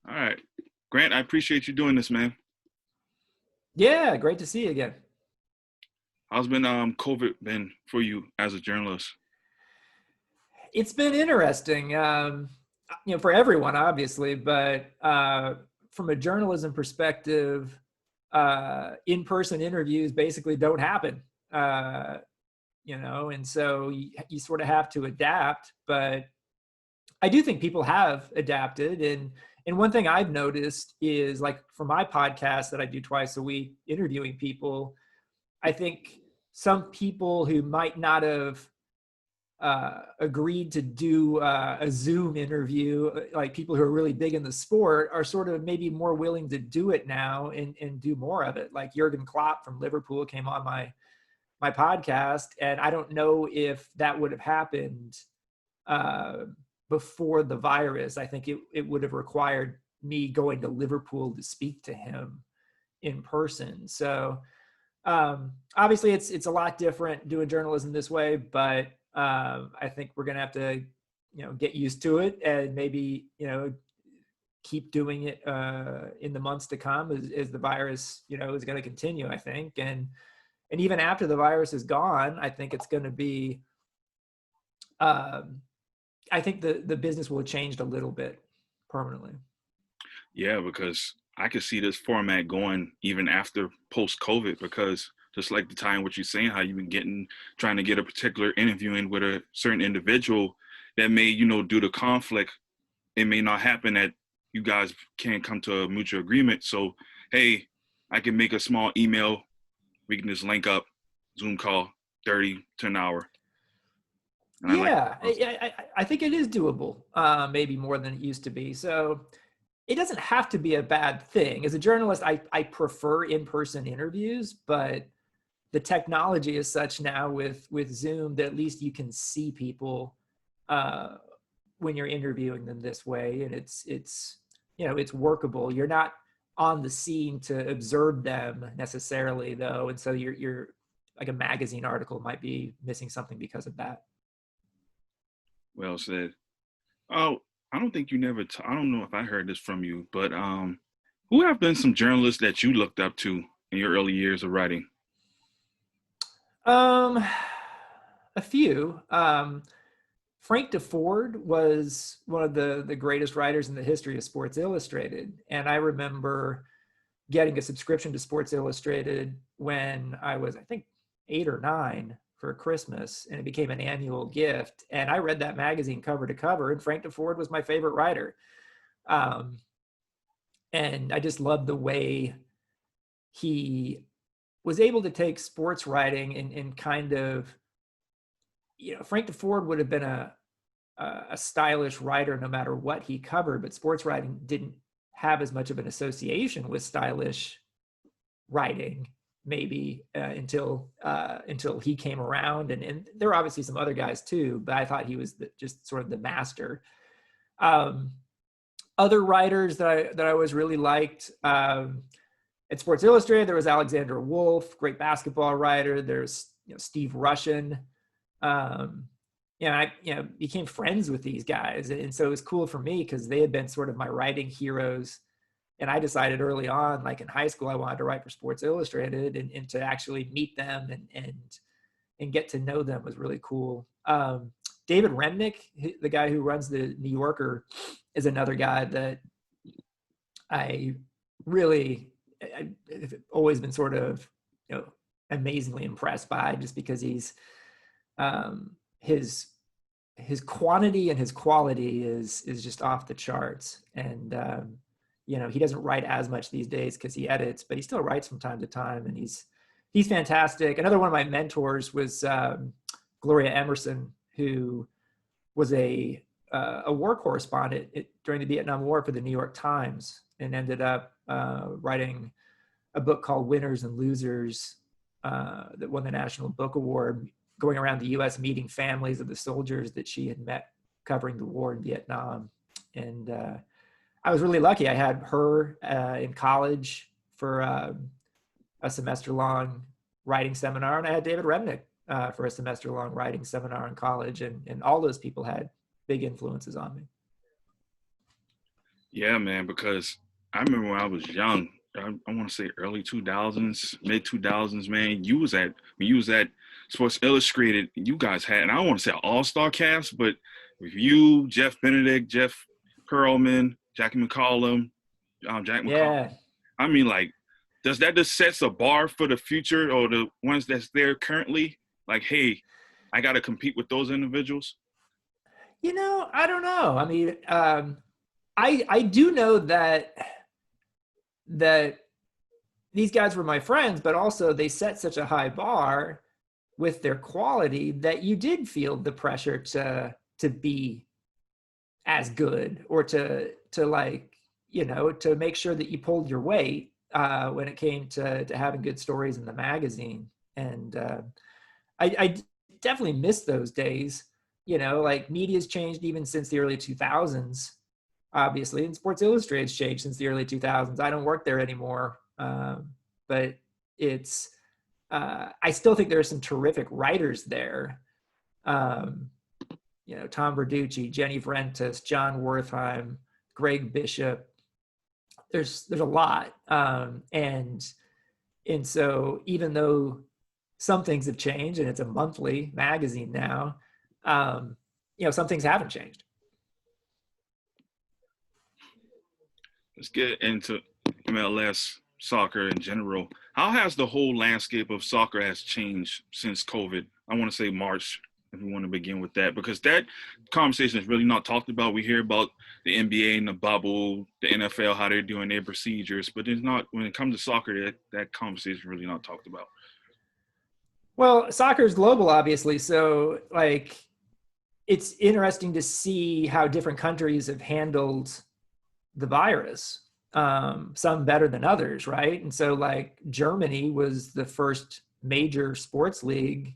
All right. Grant, I appreciate you doing this, man. Yeah, great to see you again. How's been COVID been for you as a journalist? It's been interesting, for everyone, obviously, but from a journalism perspective, in-person interviews basically don't happen, and so you sort of have to adapt. But I do think people have adapted, and one thing I've noticed is, like, for my podcast that I do twice a week, interviewing people, I think some people who might not have agreed to do a Zoom interview, like people who are really big in the sport, are sort of maybe more willing to do it now and do more of it. Like Jurgen Klopp from Liverpool came on my podcast, and I don't know if that would have happened uh, before the virus. I think it would have required me going to Liverpool to speak to him in person. So obviously it's a lot different doing journalism this way, but I think we're going to have to, get used to it, and maybe, keep doing it in the months to come as the virus, is going to continue, I think. And even after the virus is gone, I think it's going to be, I think the business will have changed a little bit permanently. Yeah, because I could see this format going even after post-COVID, because just like the time what you're saying, how you've been trying to get a particular interview in with a certain individual that may, due to conflict, it may not happen that you guys can't come to a mutual agreement. So, hey, I can make a small email. We can just link up, Zoom call, 30 to an hour. And I like Yeah, that. I think it is doable, maybe more than it used to be. So it doesn't have to be a bad thing. As a journalist, I prefer in-person interviews, but the technology is such now with Zoom that at least you can see people uh, when you're interviewing them this way, and it's workable. You're not on the scene to observe them necessarily, though, and so you're like, a magazine article might be missing something because of that. Well said. Oh, I don't think you never. I don't know if I heard this from you, but who have been some journalists that you looked up to in your early years of writing? Um, a few. Frank DeFord was one of the greatest writers in the history of Sports Illustrated, and I remember getting a subscription to Sports Illustrated when I was, I think, 8 or 9 for Christmas, and it became an annual gift. And I read that magazine cover to cover, and Frank DeFord was my favorite writer. Um, and I just loved the way he was able to take sports writing and kind of, Frank DeFord would have been a stylish writer no matter what he covered, but sports writing didn't have as much of an association with stylish writing, maybe until he came around. And there were obviously some other guys too, but I thought he was just sort of the master. Um, Other writers that I always really liked, at Sports Illustrated, there was Alexander Wolf, great basketball writer. There's, Steve Rushin. Um, I became friends with these guys, and so it was cool for me because they had been sort of my writing heroes. And I decided early on, like in high school, I wanted to write for Sports Illustrated, and to actually meet them and get to know them was really cool. David Remnick, the guy who runs the New Yorker, is another guy that I really, I've always been sort of, amazingly impressed by, just because he's, his quantity and his quality is just off the charts. And he doesn't write as much these days because he edits, but he still writes from time to time, and he's fantastic. Another one of my mentors was Gloria Emerson, who was a war correspondent during the Vietnam War for the New York Times, and ended up writing a book called Winners and Losers that won the National Book Award, going around the U.S. meeting families of the soldiers that she had met covering the war in Vietnam. And I was really lucky. I had her in college for a semester-long writing seminar, and I had David Remnick for a semester-long writing seminar in college, and all those people had big influences on me. Yeah, man, because I remember when I was young, I want to say early 2000s, mid 2000s, man, when you was at Sports Illustrated, you guys had, and I don't want to say all-star cast, but with you, Jeff Benedict, Jeff Pearlman, Jackie McCollum, Jack McCollum, Yeah. I mean, like, does that just sets a bar for the future or the ones that's there currently? Like, hey, I got to compete with those individuals. I don't know. I mean, I do know that these guys were my friends, but also they set such a high bar with their quality that you did feel the pressure to be as good, or to like, to make sure that you pulled your weight when it came to having good stories in the magazine. And I definitely miss those days. Like media's changed even since the early 2000s, obviously, and Sports Illustrated's changed since the early 2000s. I don't work there anymore, but it's I still think there are some terrific writers there. Um, Tom Verducci, Jenny Vrentas, John Wertheim, Greg Bishop. There's a lot, and so even though some things have changed and it's a monthly magazine now, some things haven't changed. Let's get into MLS soccer in general. How has the whole landscape of soccer has changed since COVID? I want to say March, if we want to begin with that, because that conversation is really not talked about. We hear about the NBA and the bubble, the NFL, how they're doing their procedures, but it's not, when it comes to soccer, that conversation is really not talked about. Well, soccer is global, obviously, so like it's interesting to see how different countries have handled the virus, some better than others, right? And so like Germany was the first major sports league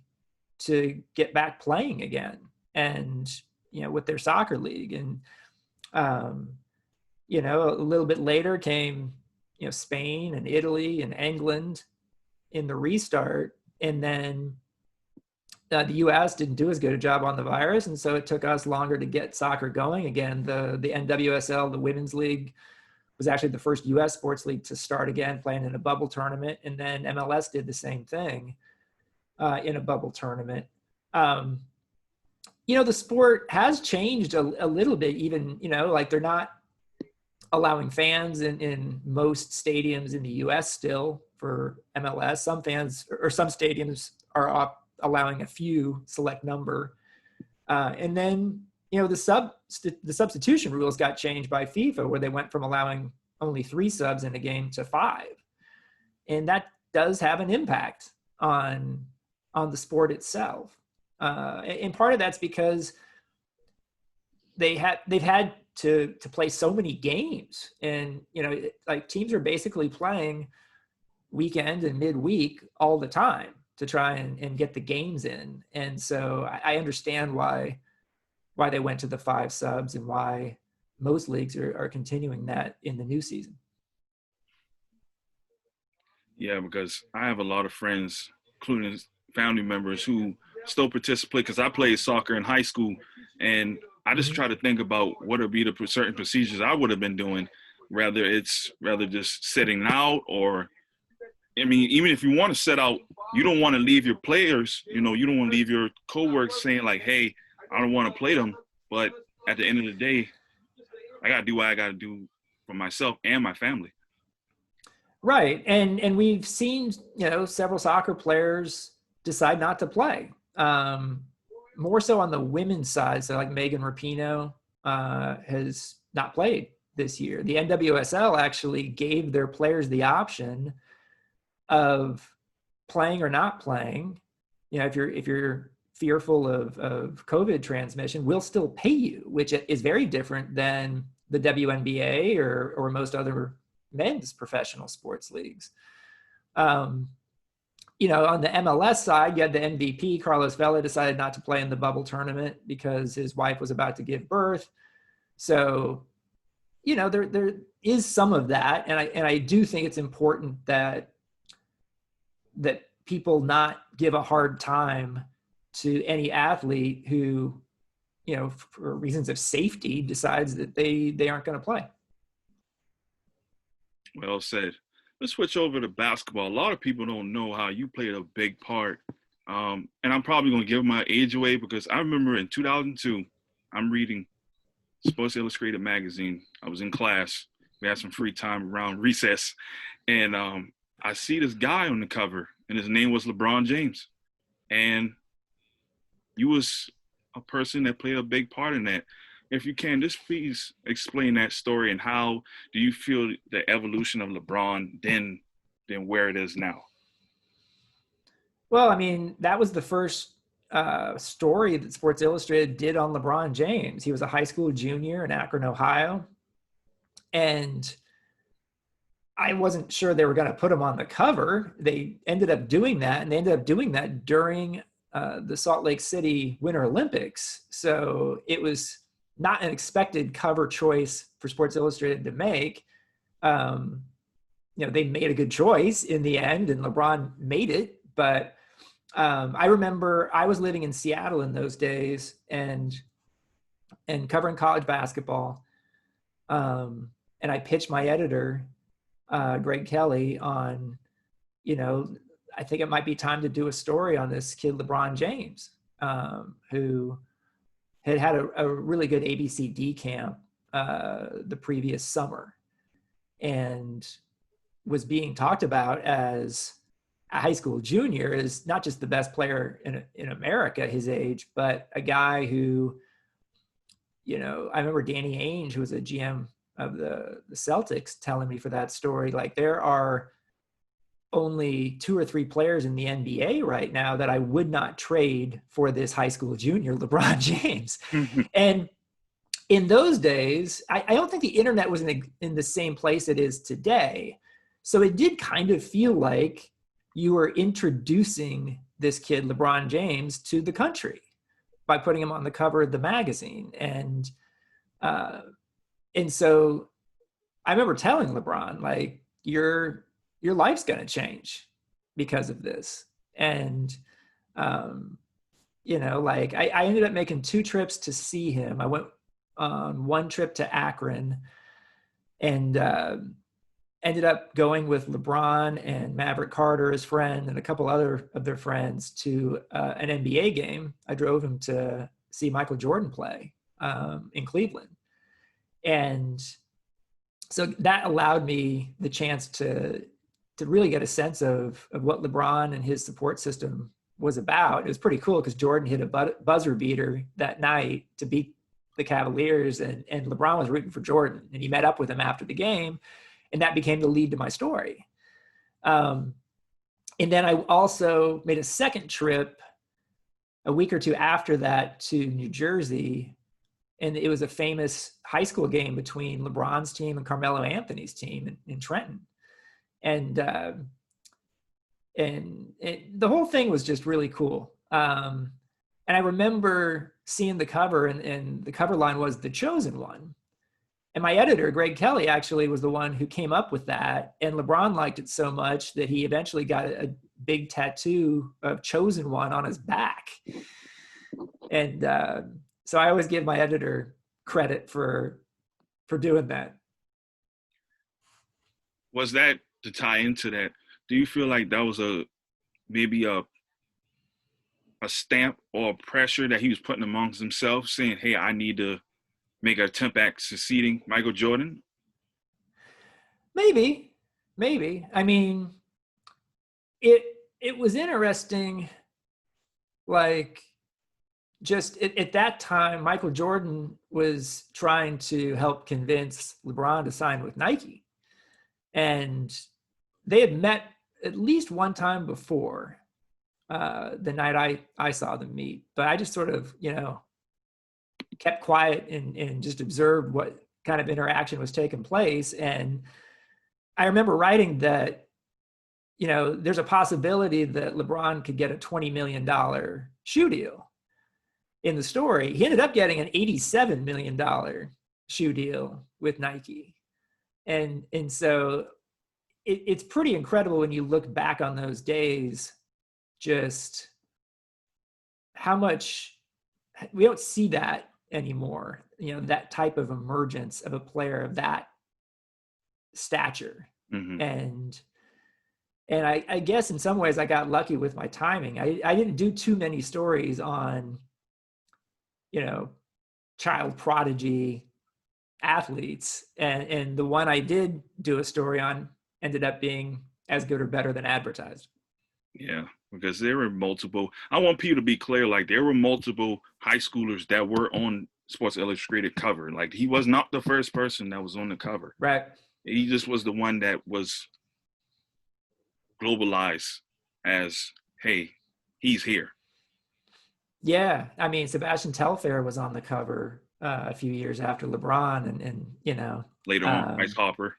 to get back playing again, and with their soccer league. And a little bit later came Spain and Italy and England in the restart. And then the U.S. didn't do as good a job on the virus, and so it took us longer to get soccer going again. The NWSL, the Women's League, was actually the first U.S. sports league to start again, playing in a bubble tournament, and then MLS did the same thing in a bubble tournament. The sport has changed a little bit. Even like they're not allowing fans in most stadiums in the U.S. still for MLS. Some fans or some stadiums are allowing a few select number, and then the substitution rules got changed by FIFA, where they went from allowing only 3 subs in a game to 5, and that does have an impact on the sport itself. And part of that's because they've had to play so many games, and like teams are basically playing weekend and midweek all the time to try and get the games in. And so I understand why they went to the 5 subs, and why most leagues are continuing that in the new season. Yeah, because I have a lot of friends, including family members, who still participate, because I played soccer in high school, and I just try to think about what would be the certain procedures I would have been doing, rather just sitting out, or I mean, even if you want to set out, you don't want to leave your players, you don't want to leave your coworkers saying like, hey, I don't want to play them. But at the end of the day, I got to do what I got to do for myself and my family. Right. And we've seen, several soccer players decide not to play. More so on the women's side. So like Megan Rapinoe has not played this year. The NWSL actually gave their players the option of playing or not playing. If you're fearful of COVID transmission, we'll still pay you, which is very different than the WNBA or most other men's professional sports leagues. On the MLS side, you had the MVP, Carlos Vela, decided not to play in the bubble tournament because his wife was about to give birth. So, there is some of that. And I do think it's important that people not give a hard time to any athlete who, for reasons of safety, decides that they aren't going to play. Well said. Let's switch over to basketball. A lot of people don't know how you played a big part. And I'm probably going to give my age away because I remember in 2002, I'm reading Sports Illustrated magazine. I was in class. We had some free time around recess. And I see this guy on the cover, and his name was LeBron James. And you was a person that played a big part in that. If you can, just please explain that story and how do you feel the evolution of LeBron then where it is now? Well, I mean, that was the first story that Sports Illustrated did on LeBron James. He was a high school junior in Akron, Ohio. And I wasn't sure they were going to put him on the cover. They ended up doing that, and they ended up doing that during the Salt Lake City Winter Olympics. So it was not an expected cover choice for Sports Illustrated to make. They made a good choice in the end, and LeBron made it. But I remember I was living in Seattle in those days and covering college basketball. And I pitched my editor, Greg Kelly, on, I think it might be time to do a story on this kid, LeBron James, who had a really good ABCD camp the previous summer and was being talked about as a high school junior, is not just the best player in America his age, but a guy who, I remember Danny Ainge, who was a GM of the Celtics, telling me for that story, like, there are only 2 or 3 players in the NBA right now that I would not trade for this high school junior, LeBron James. And in those days, I don't think the internet was in the same place it is today. So it did kind of feel like you were introducing this kid, LeBron James, to the country by putting him on the cover of the magazine. And so I remember telling LeBron, like, your life's going to change because of this. And, like, I ended up making 2 trips to see him. I went on one trip to Akron and ended up going with LeBron and Maverick Carter, his friend, and a couple other of their friends to an NBA game. I drove him to see Michael Jordan play in Cleveland. And so that allowed me the chance to really get a sense of what LeBron and his support system was about. It was pretty cool because Jordan hit a buzzer beater that night to beat the Cavaliers, and LeBron was rooting for Jordan, and he met up with him after the game, and that became the lead to my story. And then I also made a second trip a week or 2 after that to New Jersey, and it was a famous high school game between LeBron's team and Carmelo Anthony's team in Trenton. And the whole thing was just really cool. And I remember seeing the cover, and the cover line was "The Chosen One." And my editor, Greg Kelly, actually was the one who came up with that. And LeBron liked it so much that he eventually got a big tattoo of "Chosen One" on his back. And so I always give my editor credit for doing that. Was that to tie into that? Do you feel like that was maybe a stamp or pressure that he was putting amongst himself, saying, "Hey, I need to make an attempt at succeeding Michael Jordan"? Maybe. I mean, it was interesting. Like, just at that time, Michael Jordan was trying to help convince LeBron to sign with Nike. And they had met at least one time before the night I saw them meet. But I just sort of, kept quiet and just observed what kind of interaction was taking place. And I remember writing that, there's a possibility that LeBron could get a $20 million shoe deal. In the story, he ended up getting an $87 million shoe deal with Nike. And so it's pretty incredible when you look back on those days, just how much we don't see that anymore, that type of emergence of a player of that stature. Mm-hmm. And I guess in some ways I got lucky with my timing. I didn't do too many stories on, child prodigy athletes. And the one I did do a story on ended up being as good or better than advertised. Yeah, because there were multiple. I want people to be clear. Like there were multiple high schoolers that were on Sports Illustrated cover. Like he was not the first person that was on the cover. Right. He just was the one that was globalized as, hey, he's here. Yeah. I mean, Sebastian Telfair was on the cover a few years after LeBron and Later on, Bryce Harper.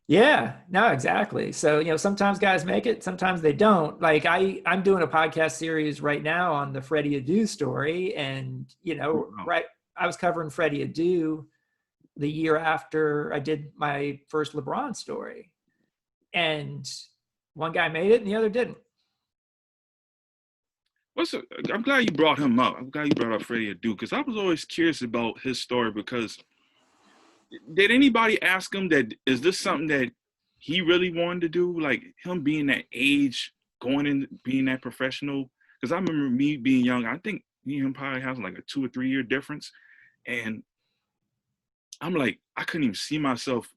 Yeah, no, exactly. So, sometimes guys make it, sometimes they don't. Like I'm doing a podcast series right now on the Freddie Adu story. And, Wow. right, I was covering Freddie Adu the year after I did my first LeBron story. And one guy made it and the other didn't. I'm glad you brought him up. I'm glad you brought up Freddie Adu because I was always curious about his story because did anybody ask him that is this something that he really wanted to do? Like him being that age, going in being that professional? Because I remember me being young, I think me and him probably has like a 2 or 3 year difference. And I'm like, I couldn't even see myself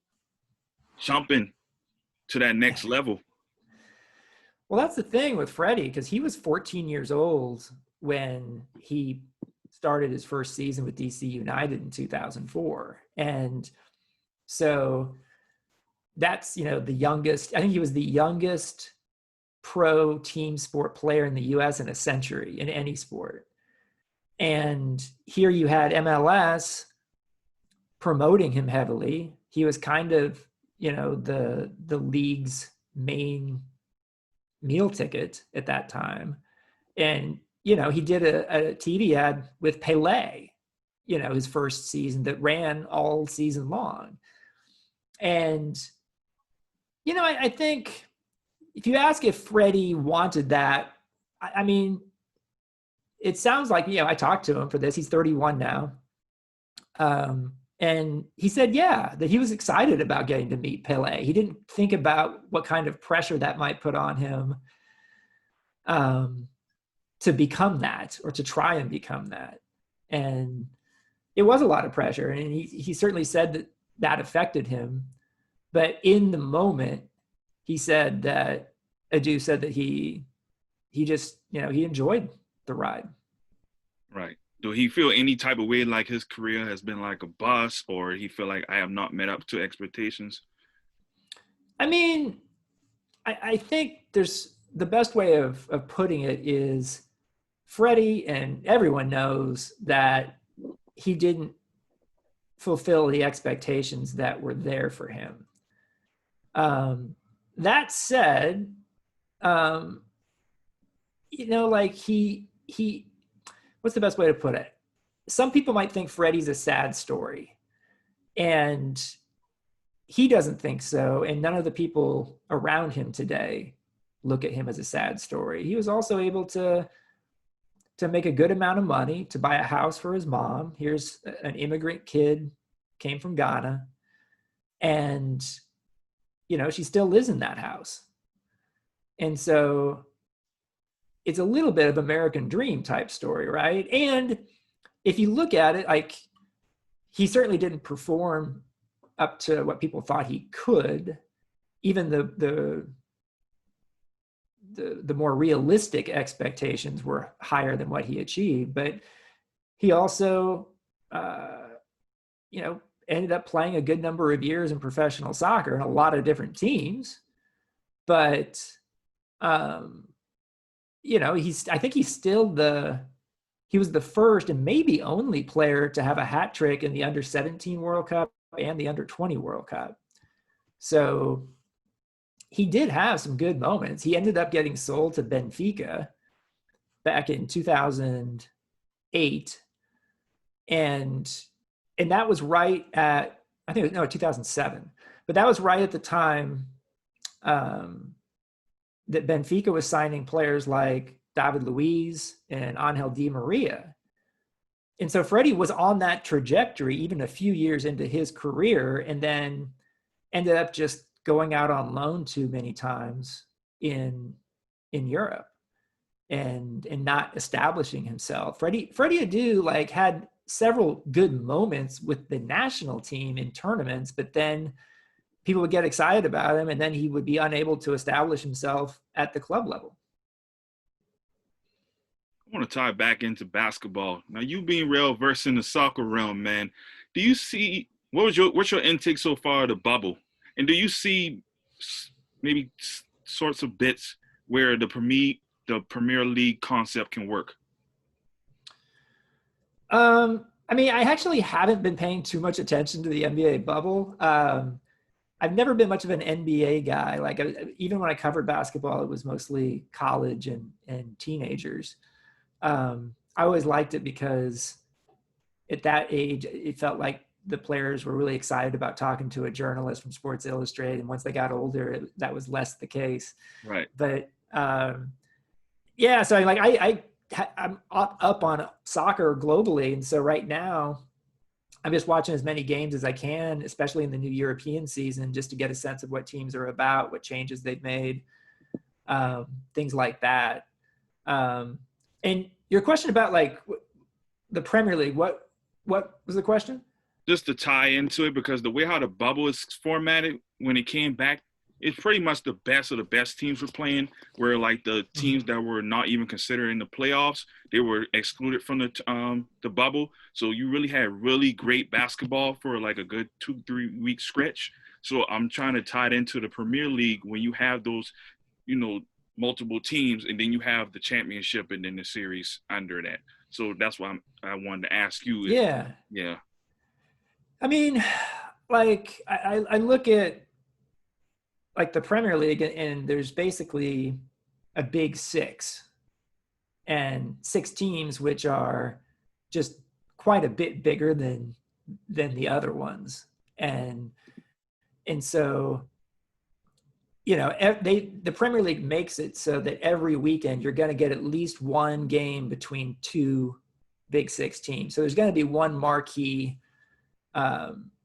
jumping to that next level. Well, that's the thing with Freddie, because he was 14 years old when he started his first season with DC United in 2004. And so that's, the youngest, I think he was the youngest pro team sport player in the US in a century in any sport. And here you had MLS promoting him heavily. He was kind of, the league's main meal ticket at that time. And, he did a TV ad with Pele, his first season that ran all season long. And, I think if you ask if Freddie wanted that, I mean, it sounds like, I talked to him for this. He's 31 now. And he said, yeah, that he was excited about getting to meet Pele. He didn't think about what kind of pressure that might put on him to become that or to try and become that. And it was a lot of pressure. And he certainly said that affected him. But in the moment, he said that Adu said that he just, he enjoyed the ride. Right. Do he feel any type of way like his career has been like a bust or he feel like I have not met up to expectations? I mean, I think there's the best way of putting it is Freddie and everyone knows that he didn't fulfill the expectations that were there for him. That said, like he what's the best way to put it? Some people might think Freddie's a sad story, and he doesn't think so. And none of the people around him today look at him as a sad story. He was also able to make a good amount of money to buy a house for his mom. Here's an immigrant kid, came from Ghana, and she still lives in that house. And so it's a little bit of American dream type story, right? And if you look at it, like he certainly didn't perform up to what people thought he could. Even the more realistic expectations were higher than what he achieved. But he also, ended up playing a good number of years in professional soccer in a lot of different teams. But I think he's still he was the first and maybe only player to have a hat trick in the under-17 World Cup and the under-20 World Cup. So he did have some good moments. He ended up getting sold to Benfica back in 2008. And that was right at, 2007. But that was right at the time that Benfica was signing players like David Luiz and Angel Di Maria. And so Freddie was on that trajectory even a few years into his career and then ended up just going out on loan too many times in Europe and not establishing himself. Freddie Adu like had several good moments with the national team in tournaments, but then people would get excited about him and then he would be unable to establish himself at the club level. I want to tie back into basketball. Now, you being real versed in the soccer realm, man, do you see what's your intake so far of the bubble? And do you see maybe sorts of bits where the Premier League concept can work? I mean, I actually haven't been paying too much attention to the NBA bubble. I've never been much of an NBA guy. Like even when I covered basketball, it was mostly college and teenagers. I always liked it because at that age, it felt like the players were really excited about talking to a journalist from Sports Illustrated. And once they got older, that was less the case. Right. But yeah, so like I'm up on soccer globally. And so right now I'm just watching as many games as I can, especially in the new European season, just to get a sense of what teams are about, what changes they've made, things like that. And your question about like the Premier League, what was the question? Just to tie into it, because the way how the bubble is formatted, when it came back, it's pretty much the best of the best teams were playing, where like the teams that were not even considered in the playoffs, they were excluded from the bubble. So you really had really great basketball for like a good 2-3 week stretch. So I'm trying to tie it into the Premier League when you have those, multiple teams, and then you have the championship and then the series under that. So that's why I wanted to ask you. Yeah. I mean, like I look at like the Premier League and there's basically a big six and 6 teams, which are just quite a bit bigger than the other ones. And so, the Premier League makes it so that every weekend you're going to get at least one game between 2 big 6 teams. So there's going to be one marquee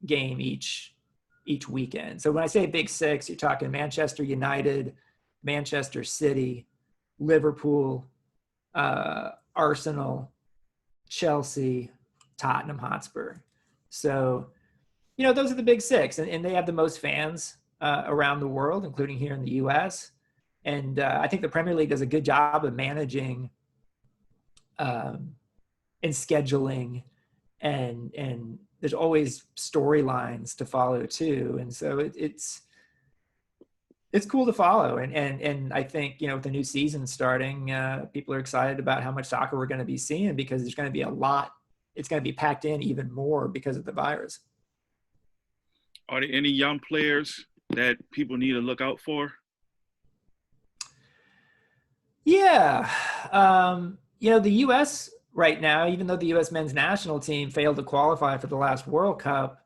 game each weekend. So when I say big 6, you're talking Manchester United, Manchester City, Liverpool, Arsenal, Chelsea, Tottenham Hotspur. So, those are the big 6, and they have the most fans around the world, including here in the U.S. And I think the Premier League does a good job of managing and scheduling, and there's always storylines to follow too. And so it's cool to follow. And I think, with the new season starting, people are excited about how much soccer we're going to be seeing, because there's going to be a lot. It's going to be packed in even more because of the virus. Are there any young players that people need to look out for? Yeah. The U.S. right now, even though the U.S. men's national team failed to qualify for the last World Cup,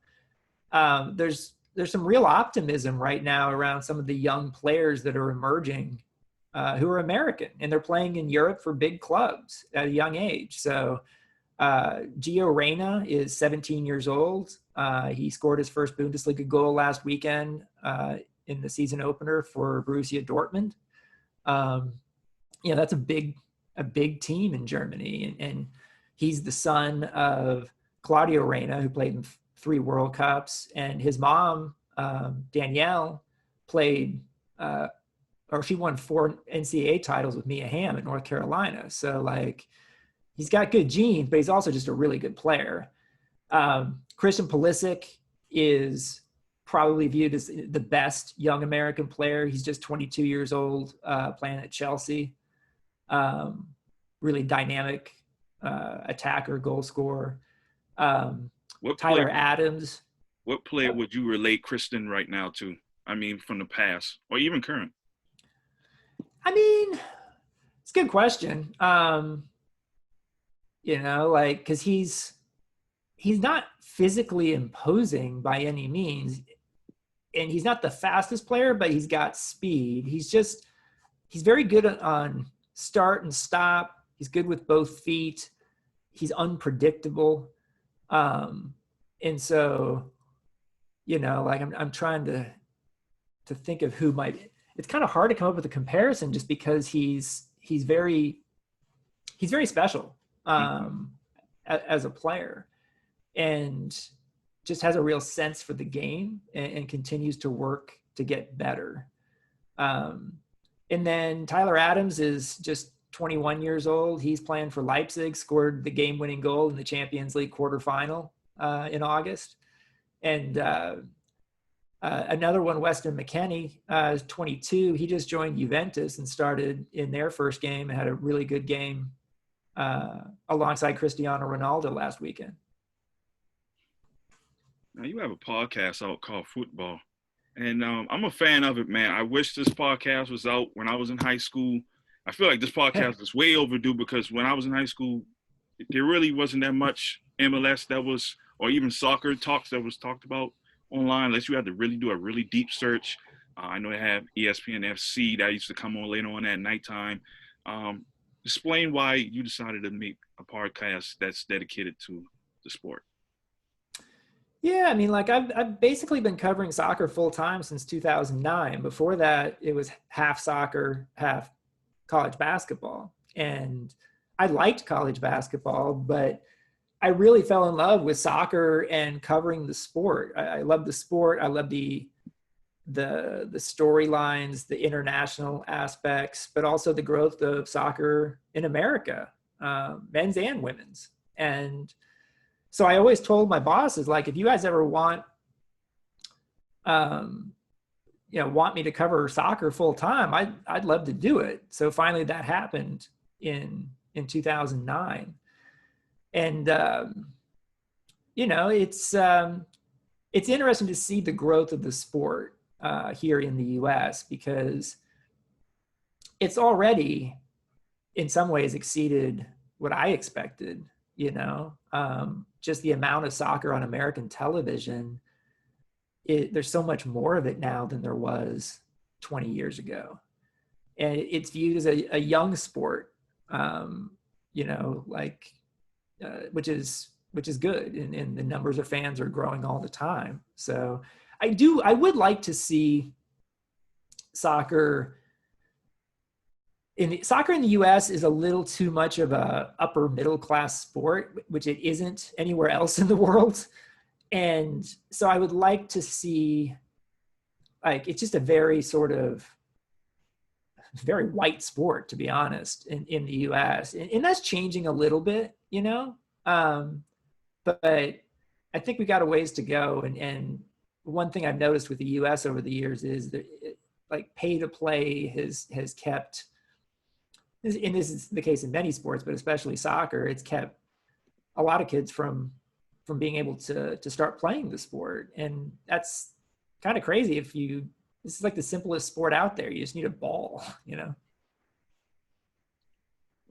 there's some real optimism right now around some of the young players that are emerging who are American, and they're playing in Europe for big clubs at a young age. So Gio Reyna is 17 years old. He scored his first Bundesliga goal last weekend in the season opener for Borussia Dortmund. That's a big team in Germany, and he's the son of Claudio Reyna, who played in 3 World Cups, and his mom, Danielle, played she won 4 NCAA titles with Mia Hamm at North Carolina. So like, he's got good genes, but he's also just a really good player. Christian Palisic is probably viewed as the best young American player. He's just 22 years old, playing at Chelsea. Really dynamic attacker, goal scorer. Tyler Adams. What player would you relate Kristen right now to? I mean, from the past or even current? I mean, it's a good question. Because he's not physically imposing by any means, and he's not the fastest player, but he's got speed. He's very good on start and stop. He's good with both feet. He's unpredictable. And so, I'm trying to think of who might. It's kind of hard to come up with a comparison just because he's very special as a player, and just has a real sense for the game and continues to work to get better. And then Tyler Adams is just 21 years old. He's playing for Leipzig, scored the game-winning goal in the Champions League quarterfinal in August. And another one, Weston McKennie, is 22. He just joined Juventus and started in their first game and had a really good game alongside Cristiano Ronaldo last weekend. Now, you have a podcast out called Fútbol, and I'm a fan of it, man. I wish this podcast was out when I was in high school. I feel like this podcast is way overdue because when I was in high school, there really wasn't that much MLS that was, or even soccer talks that was talked about online, unless you had to really do a really deep search. I know they have ESPN FC that used to come on later on at nighttime. Explain why you decided to make a podcast that's dedicated to the sport. Yeah, I mean, like I've basically been covering soccer full time since 2009. Before that, it was half soccer, half college basketball. And I liked college basketball, but I really fell in love with soccer and covering the sport. I love the sport. I love the storylines, the international aspects, but also the growth of soccer in America, men's and women's. And so I always told my bosses, like, if you guys ever want me to cover soccer full time, I'd love to do it. So finally that happened in 2009. And, it's interesting to see the growth of the sport here in the US, because it's already in some ways exceeded what I expected, just the amount of soccer on American television. There's so much more of it now than there was 20 years ago. And it's viewed as a young sport, which is good. And the numbers of fans are growing all the time. So I would like to see soccer in the US is a little too much of a upper middle class sport, which it isn't anywhere else in the world. And so I would like to see, like, it's just a very sort of very white sport, to be honest, in the US. And that's changing a little bit, but I think we got a ways to go. And one thing I've noticed with the US over the years is that pay to play has kept, and this is the case in many sports, but especially soccer, it's kept a lot of kids from being able to start playing the sport. And that's kind of crazy. This is like the simplest sport out there. You just need a ball, Well,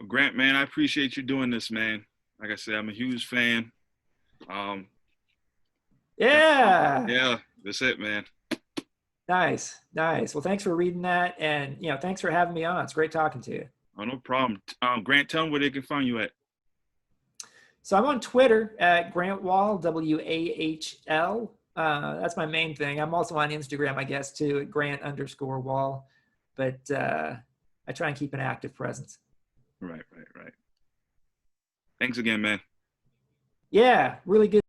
Grant, man, I appreciate you doing this, man. Like I said, I'm a huge fan. Yeah, that's it, man. Nice. Well, thanks for reading that. And, thanks for having me on. It's great talking to you. Oh, no problem. Grant, tell them where they can find you at. So I'm on Twitter at Grant Wahl, WAHL. That's my main thing. I'm also on Instagram, I guess, too, at Grant_Wahl. But I try and keep an active presence. Right. Thanks again, man. Yeah, really good.